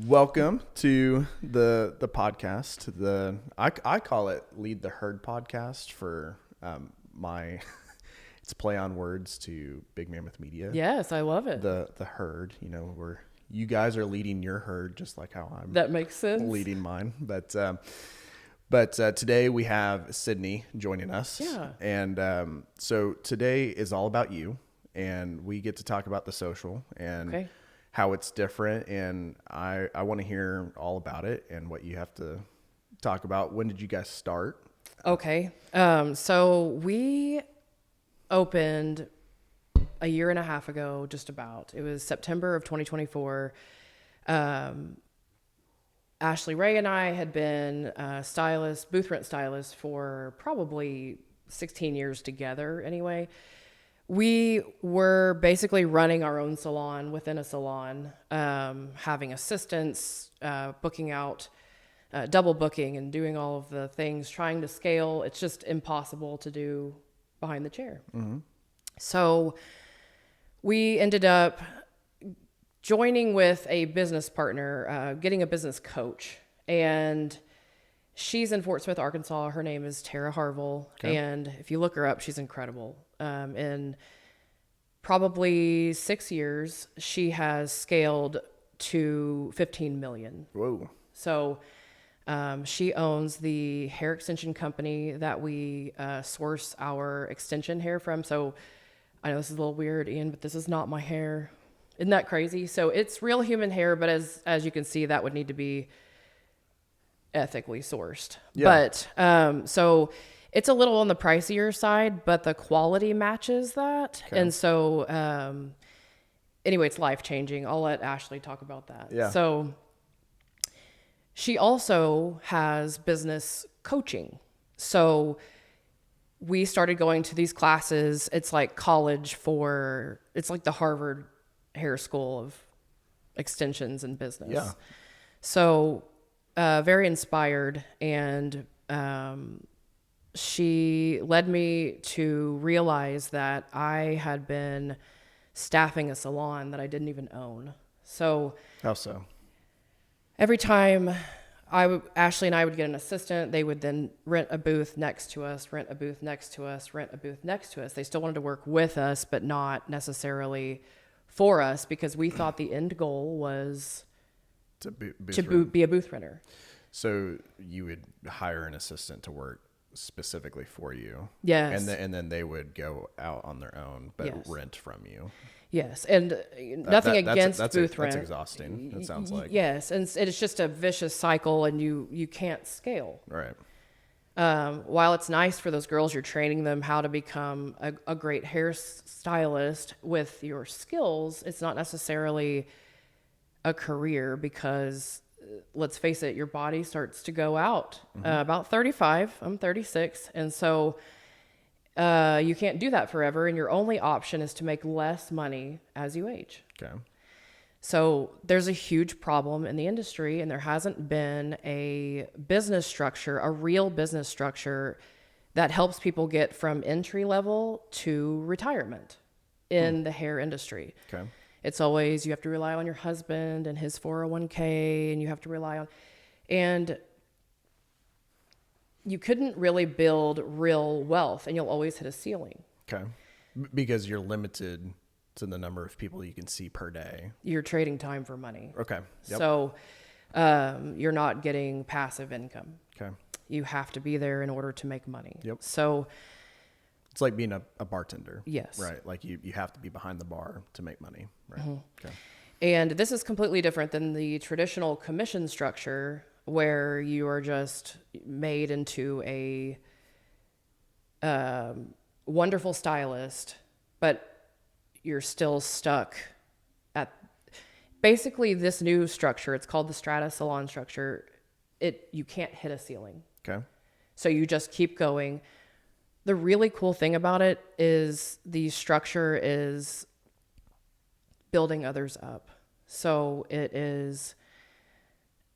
Welcome to the podcast. I call it Lead the Herd podcast for my it's play on words to Big Mammoth Media. Yes, I love it. The herd, where you guys are leading your herd just like how I'm That makes sense. leading mine. But today we have Sydney joining us. Yeah. And so today is all about you, and we get to talk about the social and how it's different. And I want to hear all about it and what you have to talk about. When did you guys start? Okay. So we opened a year and a half ago, just about. It was September of 2024. Ashley Ray and I had been booth rent stylists for probably 16 years together anyway. We were basically running our own salon within a salon, having assistants, booking out, double booking and doing all of the things, trying to scale. It's just impossible to do behind the chair. Mm-hmm. So we ended up joining with a business partner, getting a business coach, and she's in Fort Smith, Arkansas. Her name is Tara Harville. Okay. And if you look her up, she's incredible. In probably 6 years, she has scaled to 15 million. Whoa. So she owns the hair extension company that we source our extension hair from. So I know this is a little weird, Ian, but this is not my hair. Isn't that crazy? So it's real human hair, but as you can see, that would need to be ethically sourced. Yeah. But so it's a little on the pricier side, but the quality matches that. Okay. And so anyway, it's life-changing. I'll let Ashley talk about that. Yeah. So she also has business coaching. So we started going to these classes. It's like college it's like the Harvard Hair School of extensions and business. Yeah. So very inspired, and she led me to realize that I had been staffing a salon that I didn't even own. So how so? Every time Ashley and I would get an assistant, they would then rent a booth next to us, rent a booth next to us, rent a booth next to us. They still wanted to work with us, but not necessarily for us, because we thought the end goal was to be a booth renter. So you would hire an assistant to work specifically for you. Yes. And then they would go out on their own, but rent from you. Yes. And nothing against booth rent. That's exhausting, it sounds like. Yes. And it's just a vicious cycle, and you can't scale. Right. While it's nice for those girls, you're training them how to become a great hairstylist with your skills, it's not necessarily a career, because let's face it, your body starts to go out. About 35, I'm 36. And so you can't do that forever. And your only option is to make less money as you age. Okay. So there's a huge problem in the industry, and there hasn't been a business structure, a real business structure that helps people get from entry level to retirement in the hair industry. Okay. It's always, you have to rely on your husband and his 401k, and you have to rely on, and you couldn't really build real wealth, and you'll always hit a ceiling. Okay. Because you're limited to the number of people you can see per day. You're trading time for money. Okay. Yep. So you're not getting passive income. Okay. You have to be there in order to make money. Yep. So it's like being a bartender. Yes. Right. Like you have to be behind the bar to make money. Right. Mm-hmm. Okay. And this is completely different than the traditional commission structure, where you are just made into a wonderful stylist, but you're still stuck at basically this new structure. It's called the strata salon structure. You can't hit a ceiling. Okay. So you just keep going. The really cool thing about it is the structure is building others up. So it is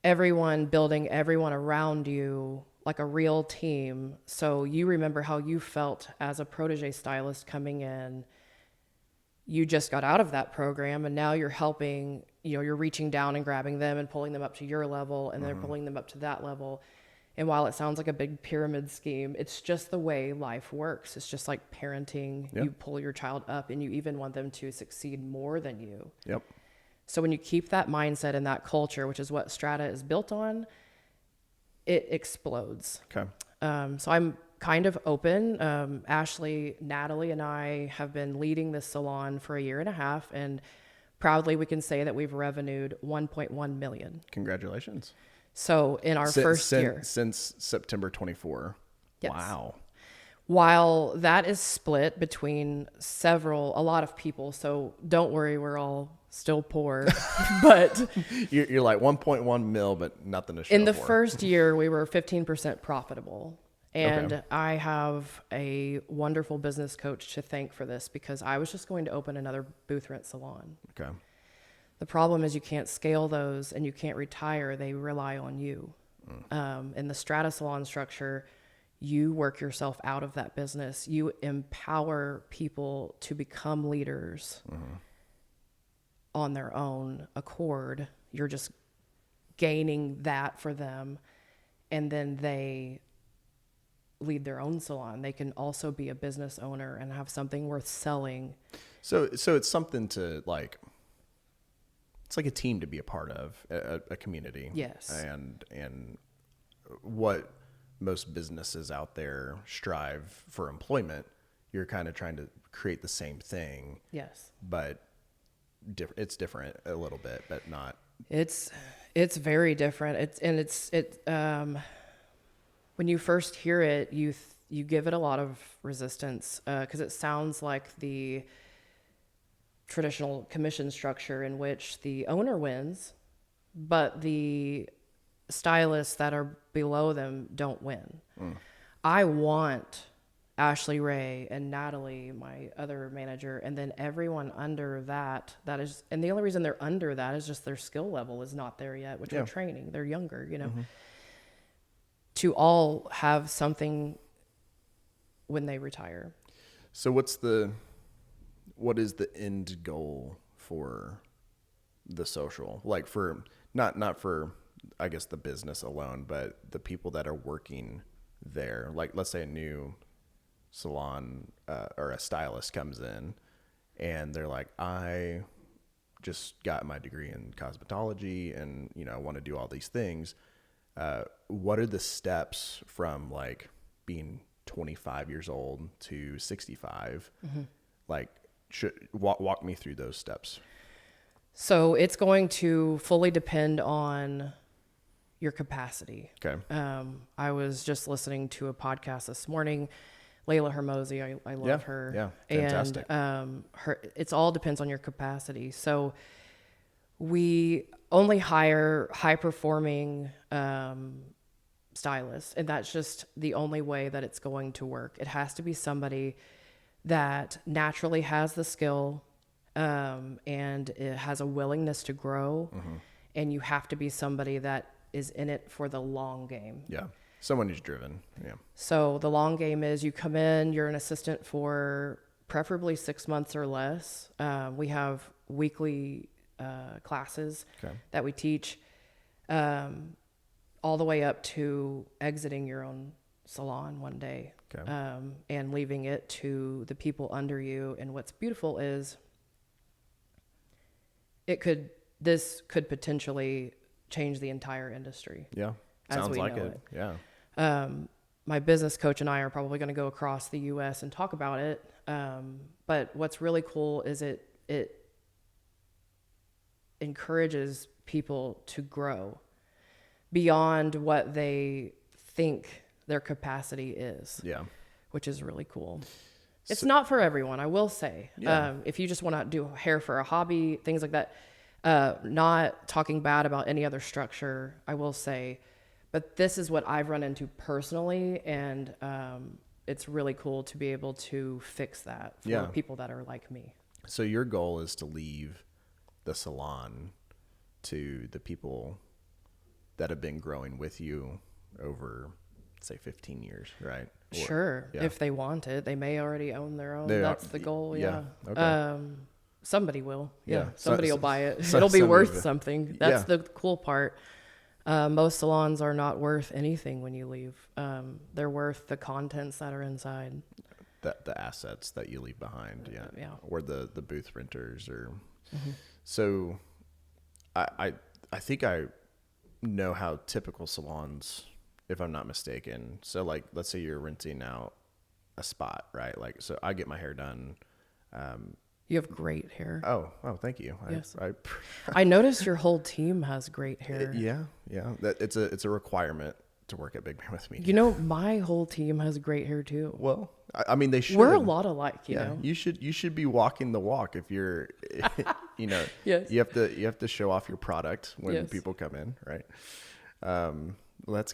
everyone building everyone around you like a real team. So you remember how you felt as a protege stylist coming in. You just got out of that program, and now you're helping, you're reaching down and grabbing them and pulling them up to your level, and they're pulling them up to that level. And while it sounds like a big pyramid scheme, it's just the way life works. It's just like parenting. Yep. You pull your child up, and you even want them to succeed more than you. Yep. So when you keep that mindset and that culture, which is what Strata is built on, it explodes. Okay. So I'm kind of open. Ashley, Natalie, and I have been leading this salon for 1.5 years, and proudly we can say that we've revenued $1.1 million. Congratulations. So in our first year. Since September 24. Yes. Wow. While that is split between a lot of people, so don't worry, we're all still poor, but you're like 1.1 mil, but nothing to show in the for. first year, we were 15% profitable. And I have a wonderful business coach to thank for this, because I was just going to open another booth rent salon. Okay. The problem is you can't scale those and you can't retire. They rely on you. In the Strata salon structure, you work yourself out of that business. You empower people to become leaders on their own accord. You're just gaining that for them. And then they lead their own salon. They can also be a business owner and have something worth selling. So it's something to like, it's like a team to be a part of, a community. Yes. And what most businesses out there strive for employment, you're kind of trying to create the same thing. Yes. But it's different a little bit, but not. It's very different. When you first hear it, you give it a lot of resistance, because it sounds like the traditional commission structure in which the owner wins, but the stylists that are below them don't win. I want Ashley Ray and Natalie, my other manager, and then everyone under that is, and the only reason they're under that is just their skill level is not there yet, which we're training. They're younger, to all have something when they retire. So what is the end goal for the social? Like for not for, I guess, the business alone, but the people that are working there. Like, let's say a new salon or a stylist comes in and they're like, I just got my degree in cosmetology and, I want to do all these things. What are the steps from like being 25 years old to 65? Like, walk me through those steps. So it's going to fully depend on your capacity. Okay. I was just listening to a podcast this morning, Layla Hermosi. I love her. Yeah. Fantastic. And it's all depends on your capacity. So we only hire high performing stylists, and that's just the only way that it's going to work. It has to be somebody that naturally has the skill, and it has a willingness to grow. And you have to be somebody that is in it for the long game. Yeah. Someone who's driven. Yeah. So the long game is you come in, you're an assistant for preferably 6 months or less. We have weekly classes that we teach, all the way up to exiting your own salon one day. And leaving it to the people under you. And what's beautiful is this could potentially change the entire industry. Yeah. Sounds like it. Yeah. My business coach and I are probably going to go across the US and talk about it. But what's really cool is it encourages people to grow beyond what they think their capacity is. Yeah. Which is really cool. It's not for everyone, I will say. Yeah. If you just want to do hair for a hobby, things like that, not talking bad about any other structure, I will say, but this is what I've run into personally, and it's really cool to be able to fix that for people that are like me. So your goal is to leave the salon to the people that have been growing with you over, say, 15 years, right? Sure. If they want it, they may already own their own. That's the goal. Yeah. Okay. Somebody will. Yeah. Yeah. Somebody will buy it. It'll be worth something. That's the cool part. Most salons are not worth anything when you leave. They're worth the contents that are inside. The assets that you leave behind. Yeah. Yeah. Or the booth renters or, so I think I know how typical salons, if I'm not mistaken. So like, let's say you're renting out a spot, right? Like, so I get my hair done. You have great hair. Oh, thank you. Yes. I noticed your whole team has great hair. Yeah. It's a requirement to work at Big Man with me. You know, my whole team has great hair too. Well, I mean, they should. We're a lot alike, you know. You should be walking the walk if you're, you know. Yes. You have to show off your product when people come in, right? Let's.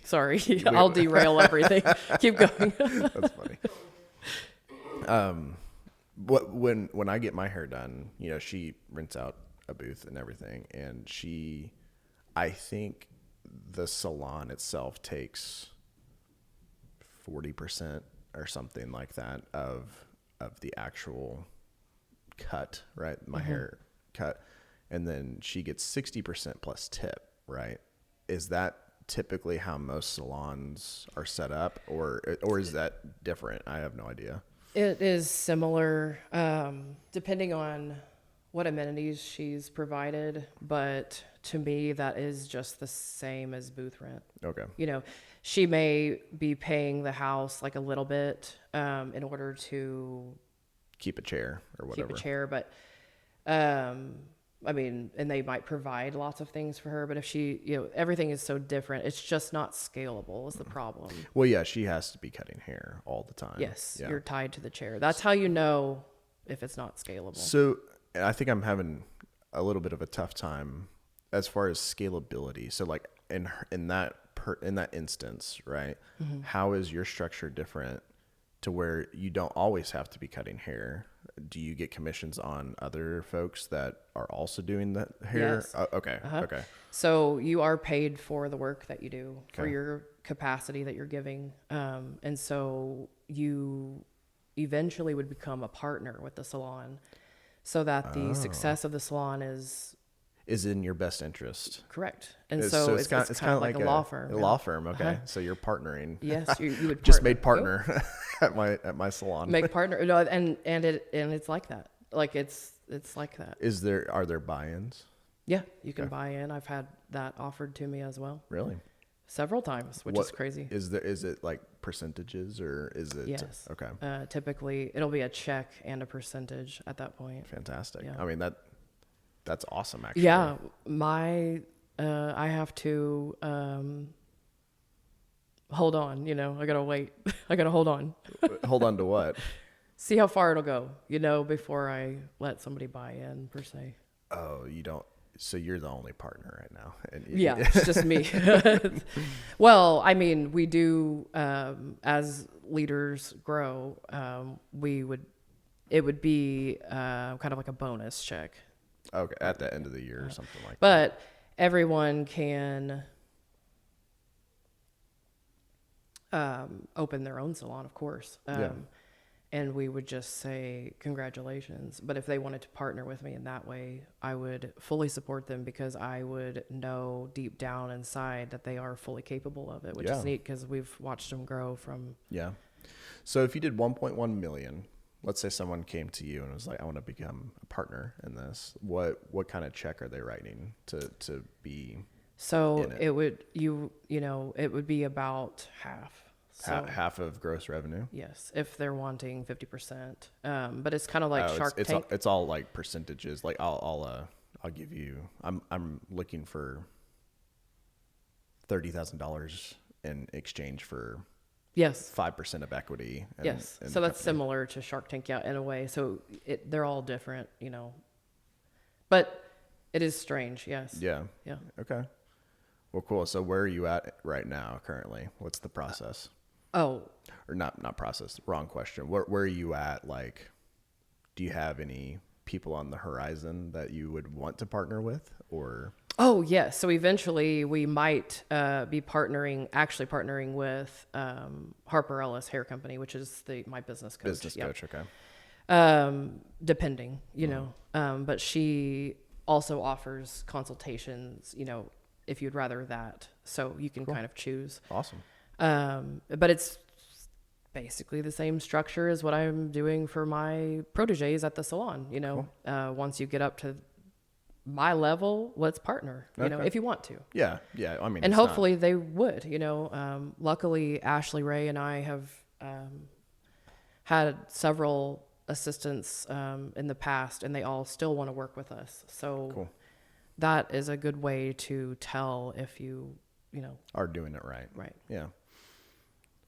Sorry, I'll derail everything. Keep going. That's funny. When I get my hair done, you know, she rents out a booth and everything, and I think the salon itself takes 40% or something like that of the actual cut, right? My hair cut, and then she gets 60% plus tip, right? Is that typically how most salons are set up, or is that different? I have no idea. It is similar, depending on what amenities she's provided, but to me, that is just the same as booth rent. Okay. You know, she may be paying the house like a little bit in order to keep a chair or whatever. But I mean, and they might provide lots of things for her, but if she, you know, everything is so different, it's just not scalable is the problem. Well, yeah, she has to be cutting hair all the time. Yes, you're tied to the chair. That's how you know if it's not scalable. So I think I'm having a little bit of a tough time as far as scalability. So like in that instance, right? How is your structure different to where you don't always have to be cutting hair? Do you get commissions on other folks that are also doing that hair? Yes. Okay. Okay. So you are paid for the work that you do, for your capacity that you're giving. And so you eventually would become a partner with the salon so that the success of the salon is in your best interest. Correct. And so it's kind of like a law firm. A law firm. Okay. So you're partnering. Yes. You would just made partner at my salon. Make partner. No, and it's like that. Like it's like that. Are there buy-ins? Yeah. You can buy in. I've had that offered to me as well. Really? Several times, which is crazy. Is it like percentages or is it? Yes. Okay. Typically it'll be a check and a percentage at that point. Fantastic. Yeah. I mean, that's awesome, actually. Yeah, I have to hold on. You know, I gotta wait. I gotta hold on. Hold on to what? See how far it'll go. You know, before I let somebody buy in per se. Oh, you don't. So you're the only partner right now. Yeah, it's just me. Well, I mean, we do as leaders grow. It would be kind of like a bonus check. Okay, at the end of the year or something like that. But everyone can open their own salon, of course. And we would just say congratulations. But if they wanted to partner with me in that way, I would fully support them because I would know deep down inside that they are fully capable of it, which is neat because we've watched them grow from. Yeah. So if you did 1.1 million, let's say someone came to you and was like, I want to become a partner in this. What kind of check are they writing to be? So it would, it would be about half. So, half of gross revenue? Yes, if they're wanting 50%. But it's kind of like Shark Tank. It's all like percentages. Like I'll give you. I'm looking for $30,000 in exchange for 5% of equity. So that's similar to Shark Tank, in a way. So they're all different, but it is strange. Yes. Yeah. Okay. Well, cool. So where are you at right now currently? What's the process? Or not process, wrong question. Where are you at? Like, do you have any people on the horizon that you would want to partner with or? Oh, yes. So eventually we might be partnering with Harper Ellis Hair Company, which is my business coach. Business coach, okay. Depending, but she also offers consultations, if you'd rather that. So you can kind of choose. Awesome. But it's basically the same structure as what I'm doing for my proteges at the salon. Once you get up to my level, let's partner, if you want to. Yeah. I mean, and hopefully they would, luckily Ashley Ray and I have had several assistants in the past, and they all still want to work with us. So that is a good way to tell if you are doing it right. Right. Yeah.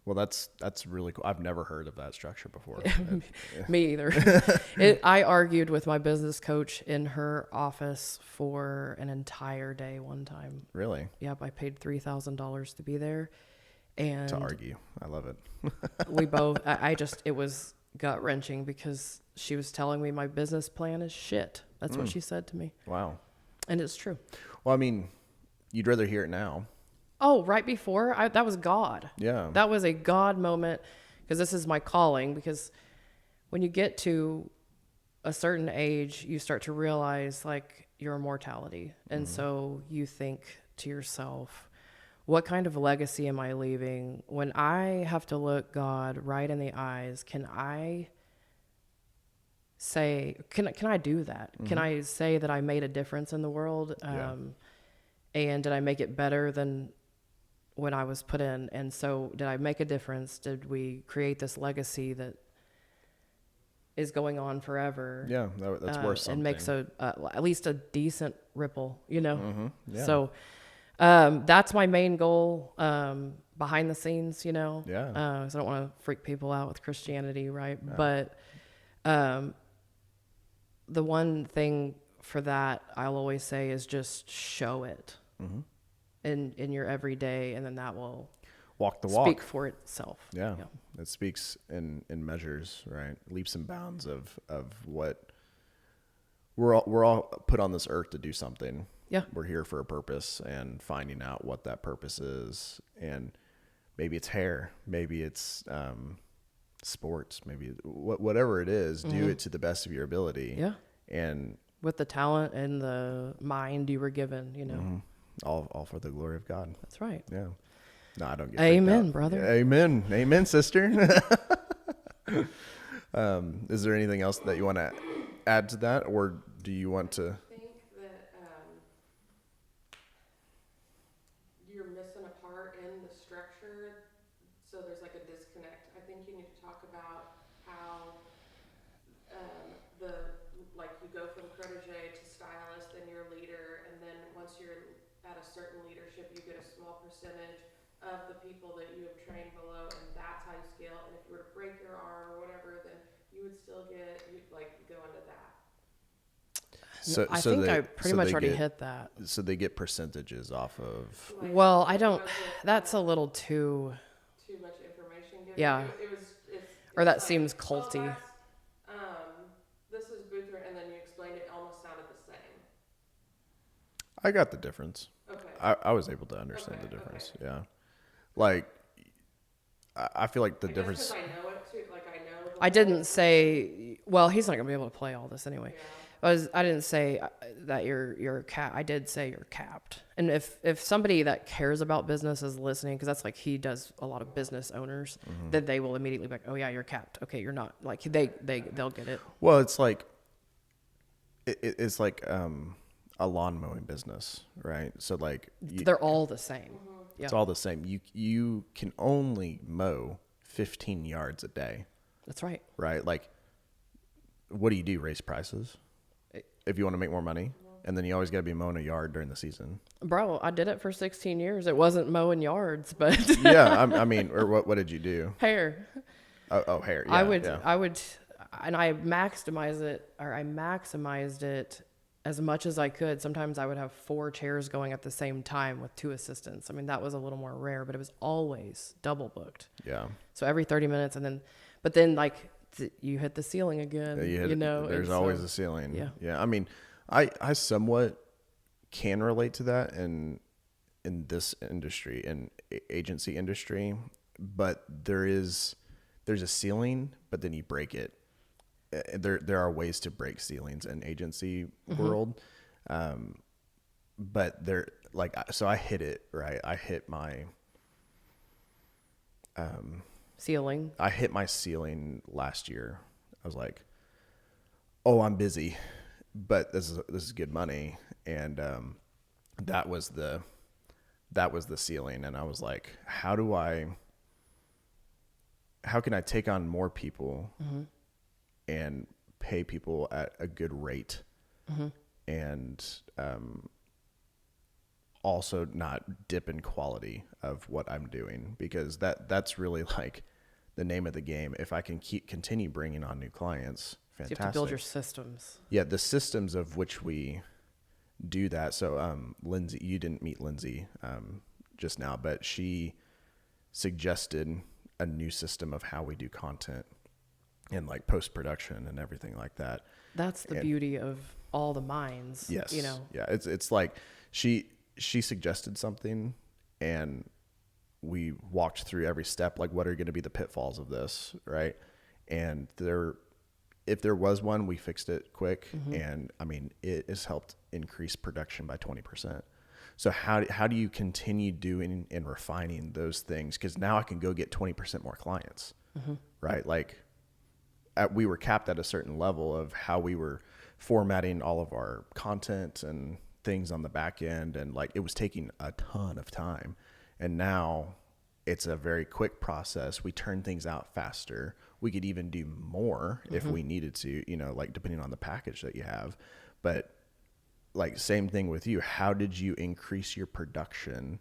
Well, that's really cool. I've never heard of that structure before. Me either. I argued with my business coach in her office for an entire day one time. Really? Yep. I paid $3,000 to be there. And to argue. I love it. we both, it was gut wrenching because she was telling me my business plan is shit. That's what she said to me. Wow. And it's true. Well, I mean, you'd rather hear it now. Oh, right before that was God. Yeah. That was a God moment, because this is my calling. Because when you get to a certain age, you start to realize like your mortality. And so you think to yourself, what kind of legacy am I leaving? When I have to look God right in the eyes, can I say, can I do that? Can I say that I made a difference in the world? And did I make it better than when I was put in? And so did I make a difference? Did we create this legacy that is going on forever? Yeah, that's worth something. And makes at least a decent ripple, Yeah. So that's my main goal behind the scenes, Yeah. So I don't want to freak people out with Christianity, right? Yeah. But the one thing for that I'll always say is just show it in your everyday, and then that will walk the walk. Speak for itself. Yeah. It speaks in measures, right? Leaps and bounds of what we're all put on this earth to do something. Yeah. We're here for a purpose, and finding out what that purpose is. And maybe it's hair, maybe it's sports, maybe whatever it is, do it to the best of your ability. Yeah. And with the talent and the mind you were given, all for the glory of God. That's right. Yeah. No, I don't get Amen, brother. Yeah, amen, sister. Is there anything else that you want to add to that, or do you want to? I think that you're missing a part in the structure, so there's like a disconnect. I think you need to talk about how you go from protege to stylist, then you're a leader, and then once you're at a certain leadership, you get a small percentage of the people that you have trained below, and that's how you scale. And if you were to break your arm or whatever, then you would still get, go into that. So I think I pretty much already hit that. So they get percentages off of. Well, I don't. That's a little too much information given. Yeah. Or that seems culty. This is Boothroyd, and then you explained it almost sounded the same. I got the difference. Okay. I was able to understand the difference. Okay. Yeah. Like, I feel like the difference. I know it too. I know. I didn't say. Well, he's not gonna be able to play all this anyway. Yeah. I didn't say that you're capped. I did say you're capped. And if somebody that cares about business is listening, because that's he does a lot of business owners, then they will immediately be like, oh yeah, you're capped. Okay, you're not. They'll get it. Well, it's like it's like a lawn mowing business, right? So they're all the same. Yeah. It's all the same. You can only mow 15 yards a day. That's right. Right? What do you do? Raise prices? If you want to make more money, and then you always got to be mowing a yard during the season. Bro, I did it for 16 years. It wasn't mowing yards, but yeah, I mean, or what did you do? Hair. Oh, hair. Yeah, I would, and I maximized it as much as I could. Sometimes I would have 4 chairs going at the same time with 2 assistants. I mean, that was a little more rare, but it was always double booked. Yeah. So every 30 minutes, but then you hit the ceiling again. There's always a ceiling. Yeah. Yeah. I mean, I somewhat can relate to that in this industry, in agency industry, but there's a ceiling, but then you break it. there are ways to break ceilings in agency world. But they're like, so I hit it, right? I hit my, ceiling. I hit my ceiling last year. I was like, oh, I'm busy, but this is good money. And, that was the ceiling. And I was like, how can I take on more people and pay people at a good rate and, also not dip in quality of what I'm doing, because that's really like the name of the game. If I can continue bringing on new clients, fantastic. So you have to build your systems. Yeah, the systems of which we do that. So Lindsay, you didn't meet Lindsay just now, but she suggested a new system of how we do content and like post-production and everything like that. That's the beauty of all the minds. Yes. You know. Yeah, it's like she suggested something and we walked through every step, like what are going to be the pitfalls of this, right? And if there was one, we fixed it quick. And I mean, it has helped increase production by 20%. So how do you continue doing and refining those things? Because now I can go get 20% more clients, right? Like we were capped at a certain level of how we were formatting all of our content and things on the back end, and like it was taking a ton of time. And now it's a very quick process. We turn things out faster. We could even do more if we needed to, you know, like depending on the package that you have. But like same thing with you. How did you increase your production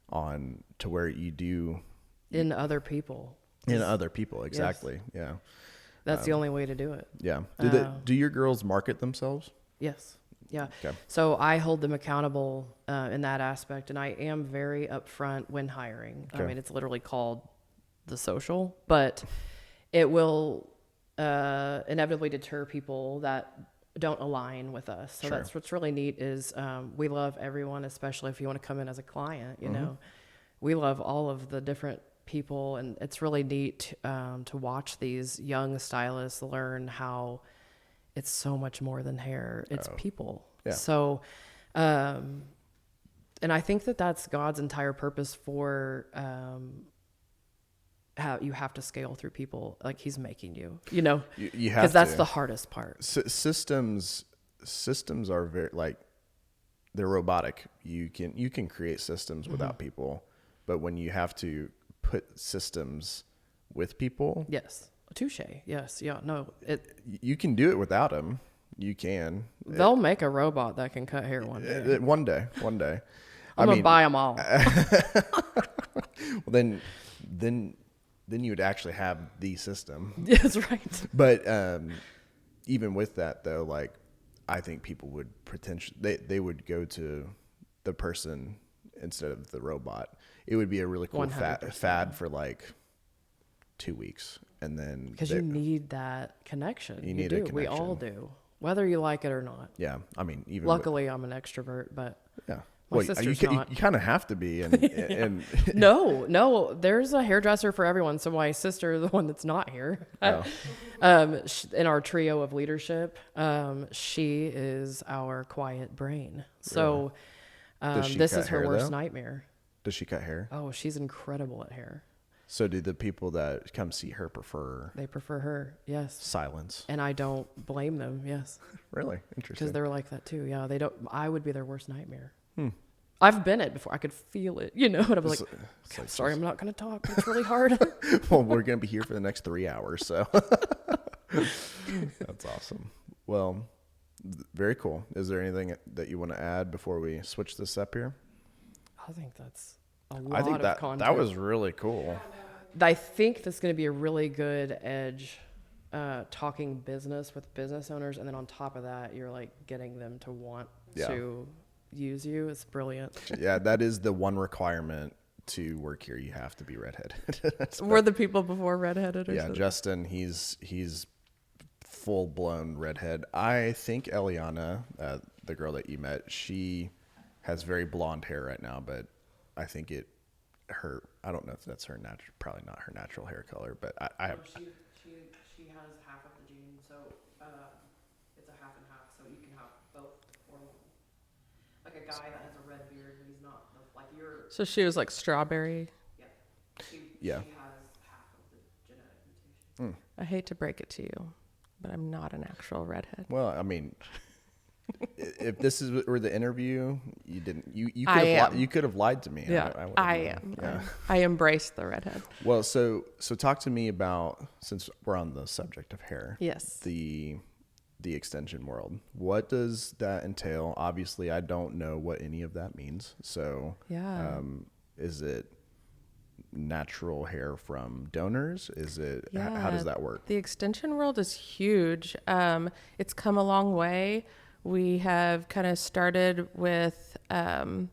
on to where you do in other people? In other people, exactly. Yes. Yeah. That's the only way to do it. Yeah. Do your girls market themselves? Yes. Yeah. Okay. So I hold them accountable in that aspect, and I am very upfront when hiring. Okay. I mean, it's literally called the social, but it will inevitably deter people that don't align with us. So Sure. that's what's really neat is we love everyone, especially if you want to come in as a client. You know, we love all of the different people, and it's really neat to watch these young stylists learn how it's so much more than hair. It's people. Yeah. So, and I think that that's God's entire purpose for how you have to scale through people. Like he's making you, you know, you have because that's to. the hardest part. Systems are very like they're robotic. You can create systems without people, but when you have to put systems with people, Yes. Touche. Yes. Yeah. No. you can do it without them. You can. They'll make a robot that can cut hair one day. One day. I'm gonna buy them all. Well, then you would actually have the system. That's right. But even with that, though, like I think people would potentially they would go to the person instead of the robot. It would be a really cool 100%. fad for like 2 weeks, and then Because you need that connection. You need a We all connection. do, whether you like it or not. Yeah, I mean, even Luckily, I'm an extrovert, but yeah. my Well, sister's you not. kind of have to be, and No, there's a hairdresser for everyone. So my sister, the one that's not here, Oh. in our trio of leadership, she is our quiet brain. So Does she this cut is her hair, worst though? nightmare. Does she cut hair? Oh, she's incredible at hair. So do the people that come see her prefer They prefer her, yes. silence? And I don't blame them, yes. Really interesting. Because they're like that too. Yeah, they don't. I would be their worst nightmare. I've been it before. I could feel it, you know. And I'm like, It's like, sorry, I'm not going to talk. It's really hard. well, we're gonna be here for the next 3 hours, so that's awesome. Well, very cool. Is there anything that you want to add before we switch this up here? I think that's a lot I think of that content. was really cool. I think that's going to be a really good edge, talking business with business owners, and then on top of that, you're like getting them to want to use you. It's brilliant. Yeah, that is the one requirement to work here. You have to be redheaded. Were the people before redheaded? Or something? Justin, he's full blown redhead. I think Eliana, the girl that you met, she has very blonde hair right now, but I think I don't know if that's probably not her natural hair color, but I have. She has half of the gene, so guy that has a red beard, but he's not like you're. So she was like strawberry. Yeah. Yeah. She has half of the genetic mutation. I hate to break it to you, but I'm not an actual redhead. Well, I mean, if this were the interview, you didn't. You could have lied to me. Yeah, I am. Yeah. I embrace the redhead. Well, so talk to me about, since we're on the subject of hair. Yes. The extension world. What does that entail? Obviously, I don't know what any of that means. So, is it natural hair from donors? Is it, how does that work? The extension world is huge. It's come a long way. We have kind of started with, when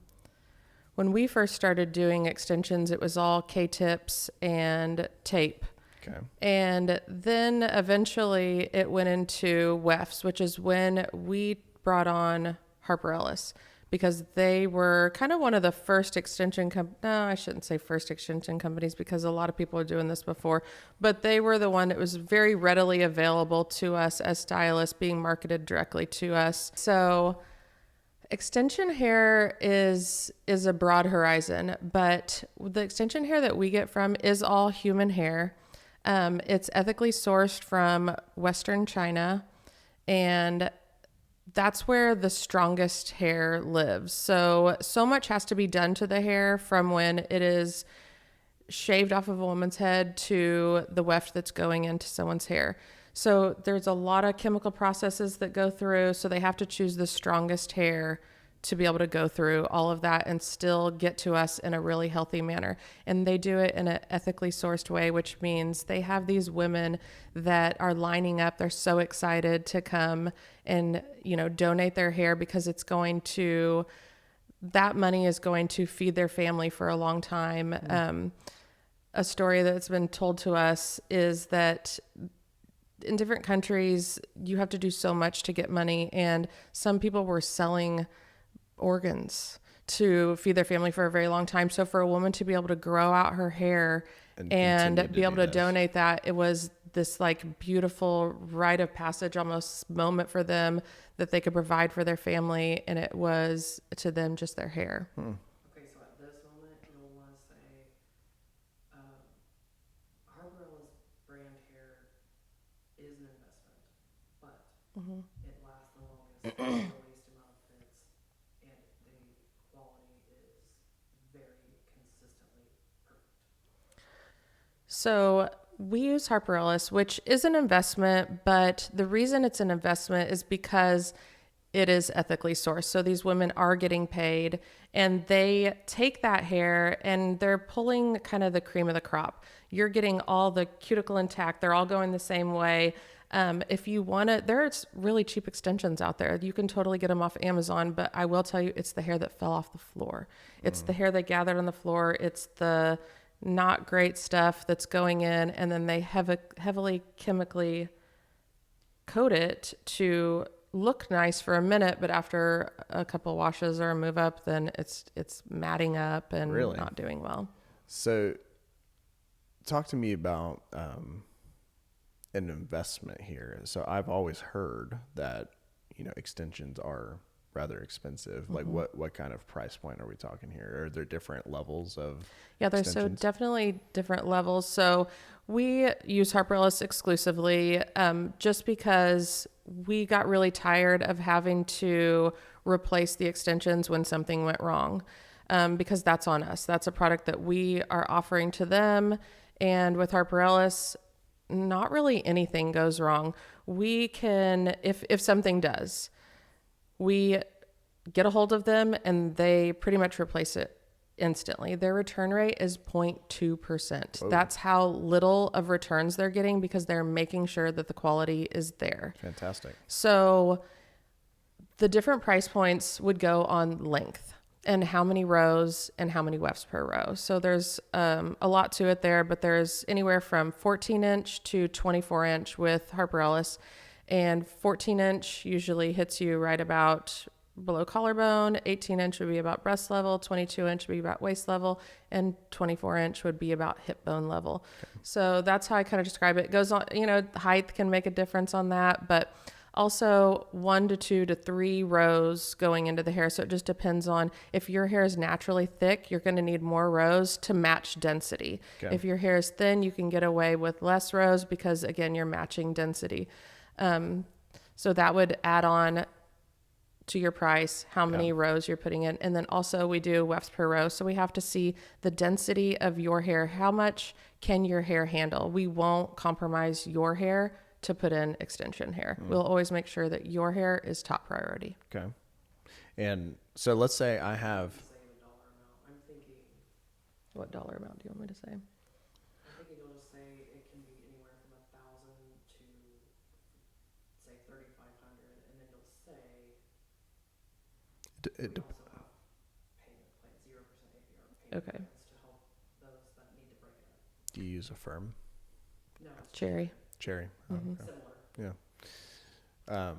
we first started doing extensions, it was all K-tips and tape. Okay. And then eventually it went into wefts, which is when we brought on Harper Ellis, because they were kind of one of the first extension no, I shouldn't say first extension companies, because a lot of people are doing this before, but they were the one that was very readily available to us as stylists, being marketed directly to us. So extension hair is a broad horizon, but the extension hair that we get from is all human hair. It's ethically sourced from Western China, and that's where the strongest hair lives. So much has to be done to the hair, from when it is shaved off of a woman's head to the weft that's going into someone's hair. So there's a lot of chemical processes that go through. So they have to choose the strongest hair to be able to go through all of that and still get to us in a really healthy manner. And they do it in an ethically sourced way, which means they have these women that are lining up. They're so excited to come and, donate their hair, because that money is going to feed their family for a long time. Mm. A story that's been told to us is that in different countries, you have to do so much to get money. And some people were selling organs to feed their family for a very long time. So for a woman to be able to grow out her hair and be able to donate that, it was this like beautiful rite of passage almost moment for them, that they could provide for their family. And it was to them just their hair. Okay, so at this moment, you'll want to say Harper Ellis brand hair is an investment, but it lasts the longest, the least amount of fits, and the quality is very consistently perfect. So we use Harper Ellis, which is an investment, but the reason it's an investment is because it is ethically sourced. So these women are getting paid, and they take that hair and they're pulling kind of the cream of the crop. You're getting all the cuticle intact. They're all going the same way. If you want to, there's really cheap extensions out there. You can totally get them off Amazon, but I will tell you, it's the hair that fell off the floor. It's the hair they gathered on the floor. It's the not great stuff that's going in, and then they heavily chemically coat it to look nice for a minute, but after a couple washes or a move up, then it's matting up and not doing well. So talk to me about an investment here. So I've always heard that extensions are rather expensive. Like what kind of price point are we talking here? Are there different levels of there's so definitely different levels. So we use Harper Ellis exclusively just because we got really tired of having to replace the extensions when something went wrong, because that's on us. That's a product that we are offering to them. And with Harper Ellis, not really anything goes wrong. We can, if something does, we get a hold of them and they pretty much replace it instantly. Their return rate is 0.2%. Whoa. That's how little of returns they're getting, because they're making sure that the quality is there. Fantastic. So the different price points would go on length and how many rows and how many wefts per row. So there's a lot to it there, but there's anywhere from 14-inch to 24-inch with Harper Ellis. And 14-inch usually hits you right about below collarbone, 18-inch would be about breast level, 22-inch would be about waist level, and 24-inch would be about hip bone level. Okay. So that's how I kind of describe it. It goes on, height can make a difference on that, but Also 1 to 2 to 3 rows going into the hair. So it just depends on if your hair is naturally thick, you're going to need more rows to match density. Okay. If your hair is thin, you can get away with less rows because again, you're matching density. So that would add on to your price, how many rows you're putting in. And then also we do wefts per row. So we have to see the density of your hair. How much can your hair handle? We won't compromise your hair to put in extension hair. We'll always make sure that your hair is top priority. Okay. And so let's say I have... I'm thinking, What dollar amount do you want me to say? I'm thinking you'll just say it can be anywhere from 1,000 to say 3,500, and then you'll say we also have payment plan, 0% APR payment Okay. plans to help those that need to break it up. Do you use a firm? No, it's Cherry. Cherry. Oh, okay. similar. Yeah.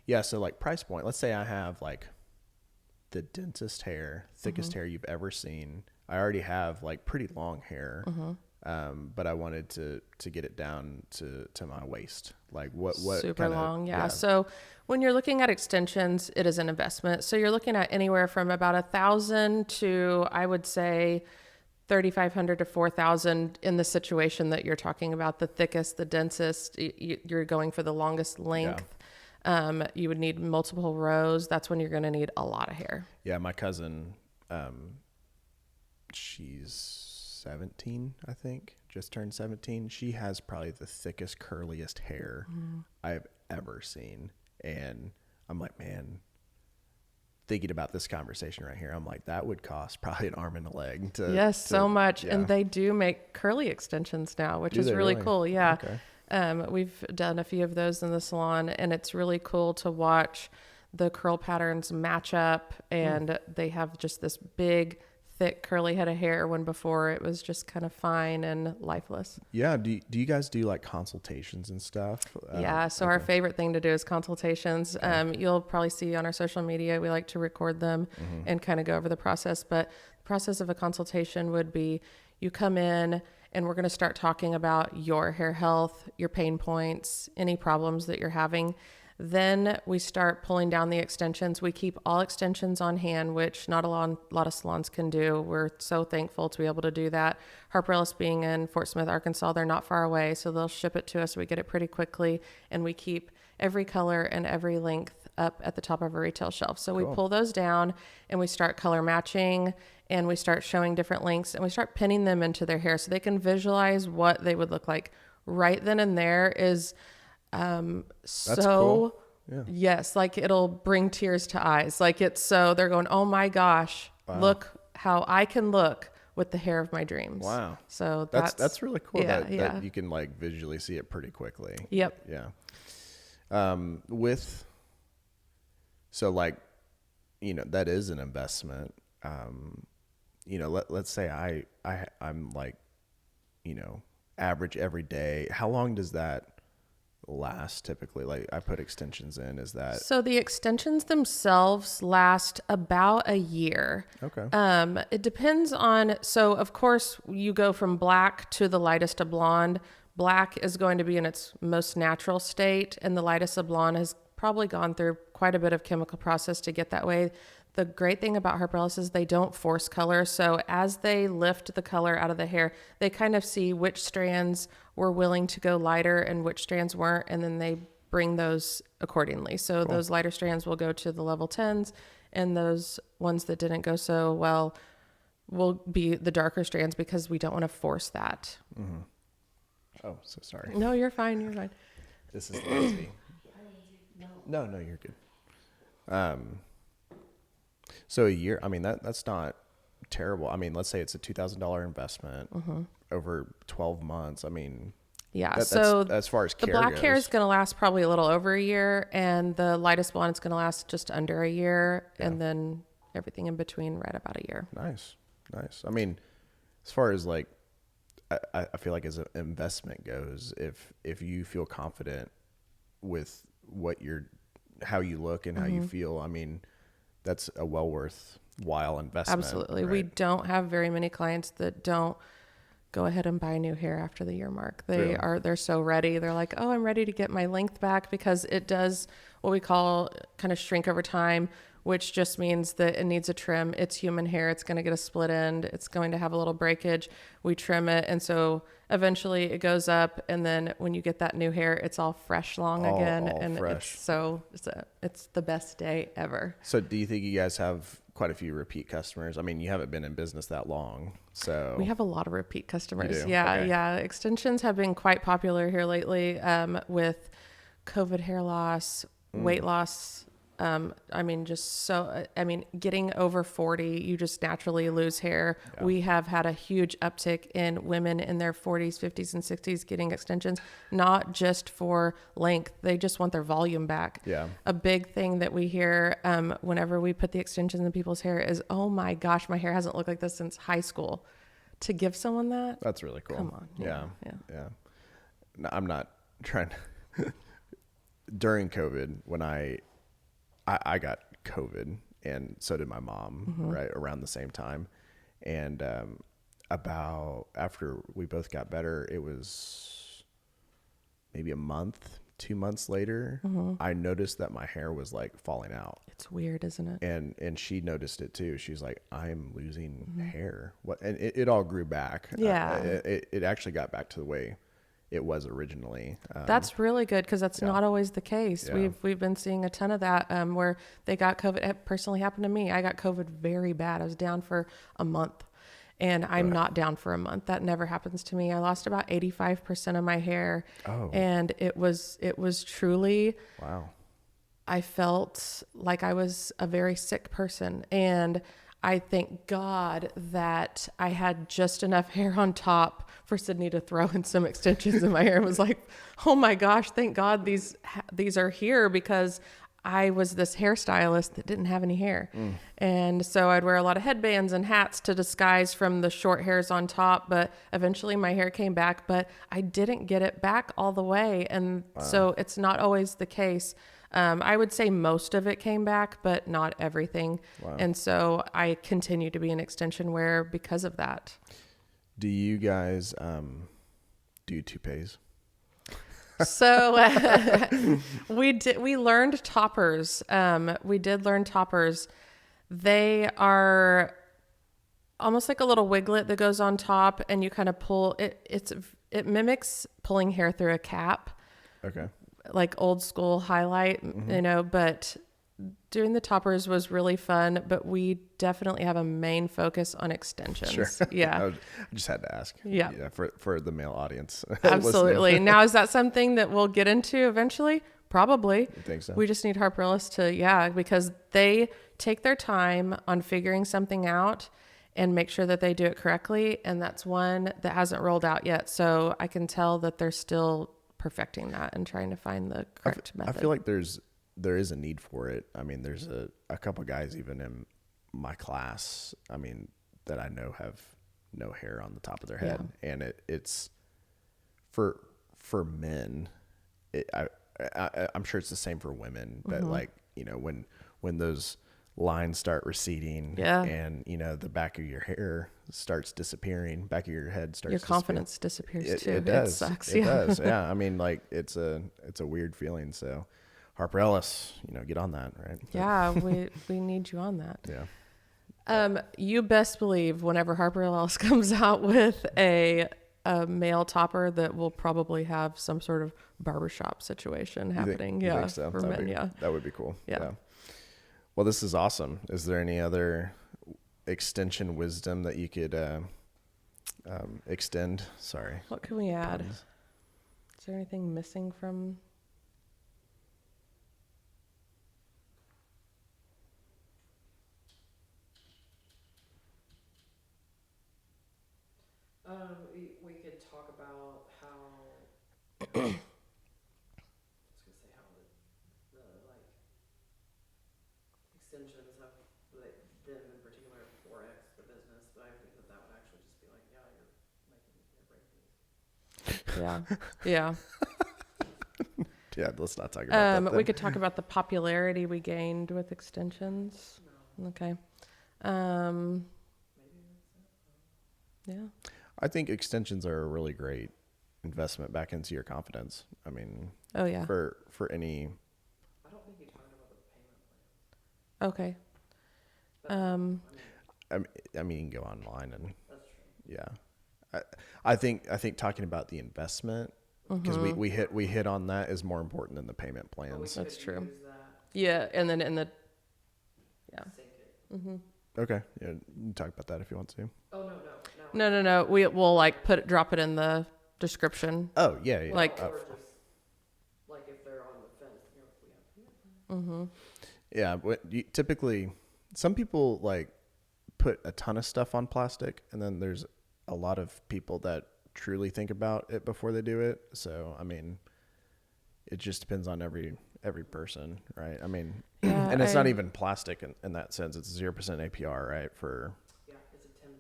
Yeah. So like price point, let's say I have like the densest hair, thickest hair you've ever seen. I already have like pretty long hair. But I wanted to get it down to my waist. Like what Super kinda, long. Yeah. So when you're looking at extensions, it is an investment. So you're looking at anywhere from about 1,000 to, I would say, 3,500 to 4,000 in the situation that you're talking about. The thickest, the densest, you're going for the longest length. You would need multiple rows. That's when you're going to need a lot of hair. Yeah. My cousin, she's 17, I think, just turned 17. She has probably the thickest, curliest hair I've ever seen. And I'm like, man, thinking about this conversation right here, I'm like, that would cost probably an arm and a leg to. Yes, so much. Yeah. And they do make curly extensions now, which Do is they really really? cool. Yeah. Okay. We've done a few of those in the salon, and it's really cool to watch the curl patterns match up. And they have just this big, thick, curly head of hair when before it was just kind of fine and lifeless. Yeah. Do you guys do like consultations and stuff? Yeah. So our favorite thing to do is consultations. You'll probably see on our social media, we like to record them and kind of go over the process. But the process of a consultation would be you come in and we're going to start talking about your hair health, your pain points, any problems that you're having. Then we start pulling down the extensions. We keep all extensions on hand, which not a lot of salons can do. We're so thankful to be able to do that. Harper Ellis being in Fort Smith, Arkansas, they're not far away, so they'll ship it to us. We get it pretty quickly, and we keep every color and every length up at the top of our retail shelf. So we pull those down, and we start color matching, and we start showing different lengths, and we start pinning them into their hair so they can visualize what they would look like. Right then and there is... That's cool. Yeah. Yes, like it'll bring tears to eyes. Like it's so they're going, oh my gosh, look how I can look with the hair of my dreams. Wow. So that's really cool yeah, that you can like visually see it pretty quickly. Yep. Yeah. So like, that is an investment. Let's say I'm like, average every day. How long does that last typically? Like I put extensions in, is that so the extensions themselves last about a year. okay? It depends on, so of course you go from black to the lightest of blonde. Black is going to be in its most natural state, and the lightest of blonde has probably gone through quite a bit of chemical process to get that way. The great thing about Harper Ellis is they don't force color. So as they lift the color out of the hair, they kind of see which strands were willing to go lighter and which strands weren't. And then they bring those accordingly. So those lighter strands will go to the level 10s, and those ones that didn't go so well will be the darker strands because we don't want to force that. Mm-hmm. Oh, so sorry. No, you're fine. You're fine. This is Lindsay. No, you're good. So a year, I mean, that's not terrible. I mean, let's say it's a $2,000 investment over 12 months. I mean, yeah. so as far as the care black goes, hair is going to last probably a little over a year, and the lightest blonde is going to last just under a year, and then everything in between right about a year. Nice. I mean, as far as like, I feel like as an investment goes, if you feel confident with how you look and how you feel, I mean, that's a well worthwhile investment. Absolutely. Right? We don't have very many clients that don't go ahead and buy new hair after the year mark. Really? They're so ready. They're like, oh, I'm ready to get my length back, because it does what we call kind of shrink over time, which just means that it needs a trim. It's human hair. It's going to get a split end. It's going to have a little breakage. We trim it. And so eventually it goes up. And then when you get that new hair, it's all fresh long again. All and fresh. it's the best day ever. So do you think you guys have quite a few repeat customers? I mean, you haven't been in business that long, so. We have a lot of repeat customers. You do? Yeah. Okay. Yeah. Extensions have been quite popular here lately, with COVID hair loss, weight loss. Getting over 40, you just naturally lose hair. Yeah. We have had a huge uptick in women in their 40s, 50s, and 60s getting extensions, not just for length. They just want their volume back. Yeah. A big thing that we hear whenever we put the extensions in people's hair is, oh my gosh, my hair hasn't looked like this since high school. To give someone that, that's really cool. Come on. Yeah. No, I'm not trying to. During COVID, when I got COVID, and so did my mom, right around the same time. And about after we both got better, it was maybe a month, 2 months later, I noticed that my hair was like falling out. It's weird, isn't it? And she noticed it too. She's like, I'm losing hair. What? And it all grew back. Yeah. It actually got back to the way it was originally. That's really good, because that's not always the case. Yeah. We've been seeing a ton of that where they got COVID. It personally happened to me. I got COVID very bad. I was down for a month, and I'm not down for a month. That never happens to me. I lost about 85% of my hair. Oh. And it was truly, Wow. I felt like I was a very sick person. And I thank God that I had just enough hair on top for Sydney to throw in some extensions in my hair. It was like, oh my gosh, thank God these are here, because I was this hairstylist that didn't have any hair. And so I'd wear a lot of headbands and hats to disguise from the short hairs on top. But eventually my hair came back, but I didn't get it back all the way. And so it's not always the case. I would say most of it came back, but not everything. Wow. And so I continue to be an extension wearer because of that. Do you guys do toupees? So we learned toppers. We did learn toppers. They are almost like a little wiglet that goes on top, and you kind of pull it. It mimics pulling hair through a cap. Okay. Like old school highlight, but doing the toppers was really fun, but we definitely have a main focus on extensions. Sure. Yeah. I just had to ask. Yeah. For the male audience. Absolutely. Now, is that something that we'll get into eventually? Probably. You think so? We just need Harper Ellis to, because they take their time on figuring something out and make sure that they do it correctly. And that's one that hasn't rolled out yet. So I can tell that they're still perfecting that and trying to find the correct method. I feel like there is a need for it. I mean, there's a couple guys even in my class, I mean, that I know have no hair on the top of their head. Yeah. And it's for men, I'm sure it's the same for women, but like, when those lines start receding and the back of your hair starts disappearing, back of your head starts, your confidence disappears too. It does. It sucks. It does. Yeah. I mean, like it's a weird feeling. So Harper Ellis, get on that, right? Yeah. we need you on that. Yeah. You best believe whenever Harper Ellis comes out with a male topper, that will probably have some sort of barbershop situation happening. You think so? For men. That would be cool. Yeah. Well, this is awesome. Is there any other extension wisdom that you could extend? Sorry. What can we add? Is there anything missing from? We could talk about how. Extensions have, them in particular, 4x the business, but I think that would actually just be like, yeah, you're making me break these. Yeah. Yeah, let's not talk about that. We could talk about the popularity we gained with extensions. No. Okay. Yeah. I think extensions are a really great investment back into your confidence. I mean, Oh yeah. for any. I don't think you talked about the payment plan. Okay. I mean, you can go online and That's true. yeah. I think talking about the investment because we hit on that is more important than the payment plans. That's true. Use that, Yeah, and then in the sync it. Okay, yeah, you can talk about that if you want to. Oh, no. no, we'll like drop it in the description. Oh yeah. Like- Or just, like if they're on the fence, you know, if we have payment. Yeah, typically some people like put a ton of stuff on plastic, and then there's a lot of people that truly think about it before they do it. So I mean, it just depends on every person, right? I mean, Yeah, and it's not even plastic in that sense. It's 0% APR, right? For Yeah, it's a 10%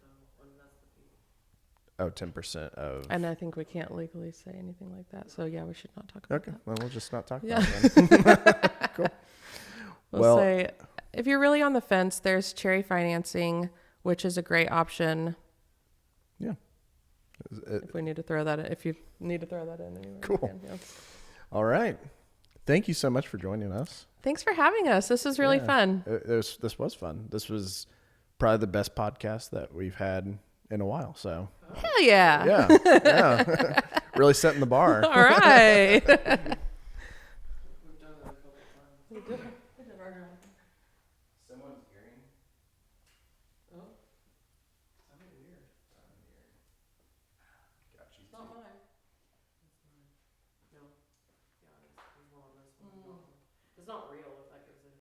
though, and that's the fee. 10% of. And I think we can't legally say anything like that. So yeah, we should not talk about Okay, that. well, we'll just not talk Yeah. about it then. Cool. We'll say if you're really on the fence, there's cherry financing, which is a great option. Yeah. If we need to throw that in, if you need to throw that in anyway. Cool. You can, yeah. All right. Thank you so much for joining us. Thanks for having us. This was really fun. This was fun. This was probably the best podcast that we've had in a while. So Hell yeah. yeah. Really setting the bar. All right.